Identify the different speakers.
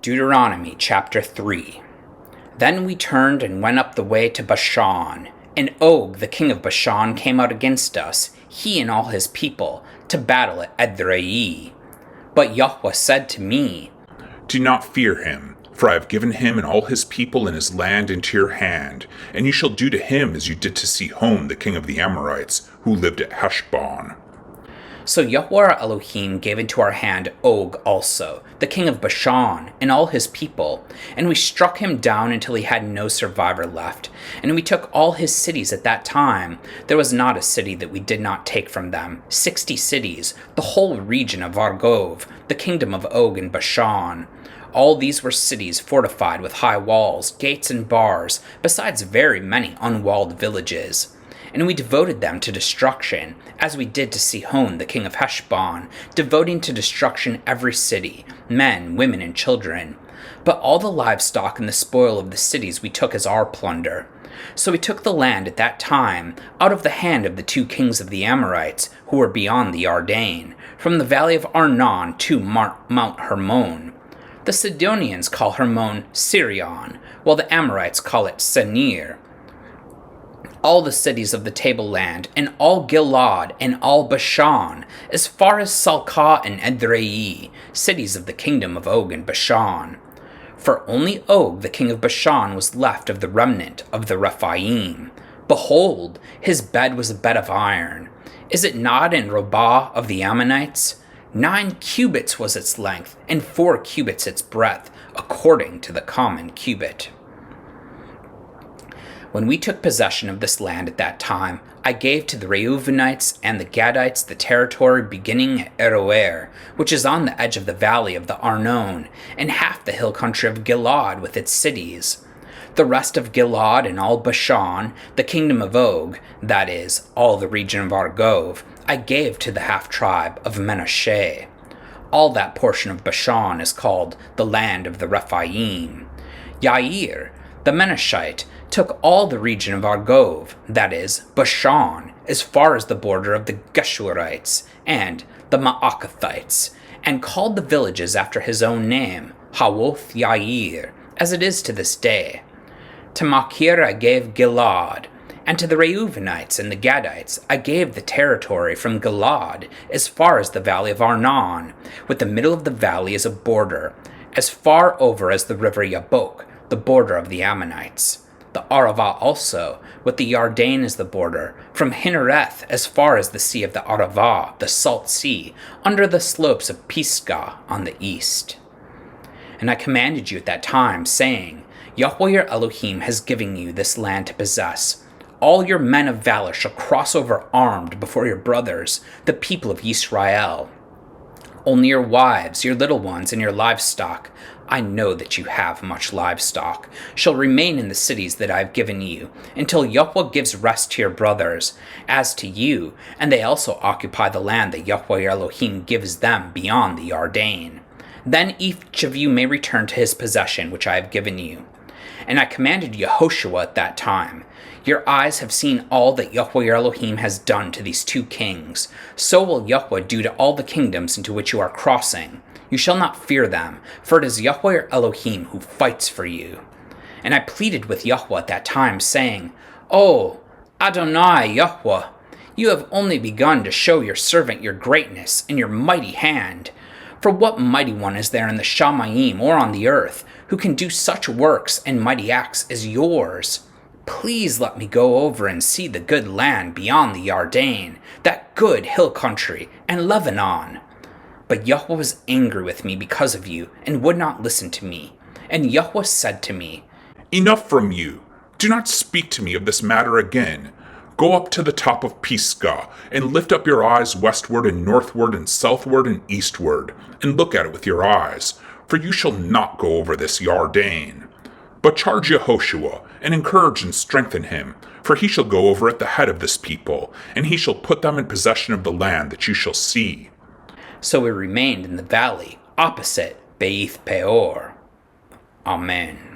Speaker 1: Deuteronomy Chapter 3. Then we turned and went up the way to Bashan, and Og, the king of Bashan, came out against us, he and all his people, to battle at Edre'i. But YHWH said to me,
Speaker 2: Do not fear him, for I have given him and all his people and his land into your hand, and you shall do to him as you did to Sihon, the king of the Amorites, who lived at Heshbon.
Speaker 1: So YHWH our Elohim gave into our hand Og also, the king of Bashan, and all his people, and we struck him down until he had no survivor left. And we took all his cities at that time. There was not a city that we did not take from them, 60 cities, the whole region of Argov, the kingdom of Og and Bashan. All these were cities fortified with high walls, gates, and bars, besides very many unwalled villages. And we devoted them to destruction, as we did to Sihon, the king of Heshbon, devoting to destruction every city, men, women, and children. But all the livestock and the spoil of the cities we took as our plunder. So we took the land at that time out of the hand of the 2 kings of the Amorites, who were beyond the Yarden, from the valley of Arnon to Mount Hermon. The Tsidonians call Hermon Siryon, while the Amorites call it Senir. All the cities of the tableland, and all Gil'ad, and all Bashan, as far as Salkah and Edre'i, cities of the kingdom of Og and Bashan. For only Og, the king of Bashan, was left of the remnant of the Rephaim. Behold, his bed was a bed of iron. Is it not in Rabbah of the Ammonites? 9 cubits was its length, and 4 cubits its breadth, according to the common cubit. When we took possession of this land at that time, I gave to the Reuvenites and the Gadites the territory beginning at Aroer, which is on the edge of the valley of the Arnon, and half the hill country of Gil'ad with its cities. The rest of Gil'ad and all Bashan, the kingdom of Og, that is, all the region of Argov, I gave to the half-tribe of Manasseh. All that portion of Bashan is called the land of the Rephaim. Yair, the Menashite, took all the region of Argov, that is, Bashan, as far as the border of the Geshurites and the Maacathites, and called the villages after his own name, Hawoth Yair, as it is to this day. To Machir I gave Gil'ad, and to the Reuvenites and the Gadites I gave the territory from Gil'ad as far as the valley of Arnon, with the middle of the valley as a border, as far over as the river Yabok, the border of the Ammonites. The Arava also, with the Yarden as the border, from Hinnereth as far as the sea of the Arava, the salt sea, under the slopes of Pisgah on the east. And I commanded you at that time, saying, YHWH your Elohim has given you this land to possess. All your men of valor shall cross over armed before your brothers, the people of Israel. Only your wives, your little ones, and your livestock, I know that you have much livestock, shall remain in the cities that I have given you, until YHWH gives rest to your brothers, as to you, and they also occupy the land that YHWH your Elohim gives them beyond the Yarden. Then each of you may return to his possession which I have given you. And I commanded YHWH at that time, Your eyes have seen all that YHWH your Elohim has done to these 2 kings. So will YHWH do to all the kingdoms into which you are crossing. You shall not fear them, for it is YHWH your Elohim who fights for you. And I pleaded with YHWH at that time, saying, O Adonai YHWH, you have only begun to show your servant your greatness and your mighty hand. For what mighty one is there in the Shamayim or on the earth, who can do such works and mighty acts as yours? Please let me go over and see the good land beyond the Yarden, that good hill country, and Lebanon. But YHWH was angry with me because of you, and would not listen to me. And YHWH said to me,
Speaker 2: Enough from you. Do not speak to me of this matter again. Go up to the top of Pisgah, and lift up your eyes westward and northward and southward and eastward, and look at it with your eyes, for you shall not go over this Yarden. But charge YHWH, and encourage and strengthen him, for he shall go over at the head of this people, and he shall put them in possession of the land that you shall see.
Speaker 1: So we remained in the valley, opposite Beith Peor. Amen.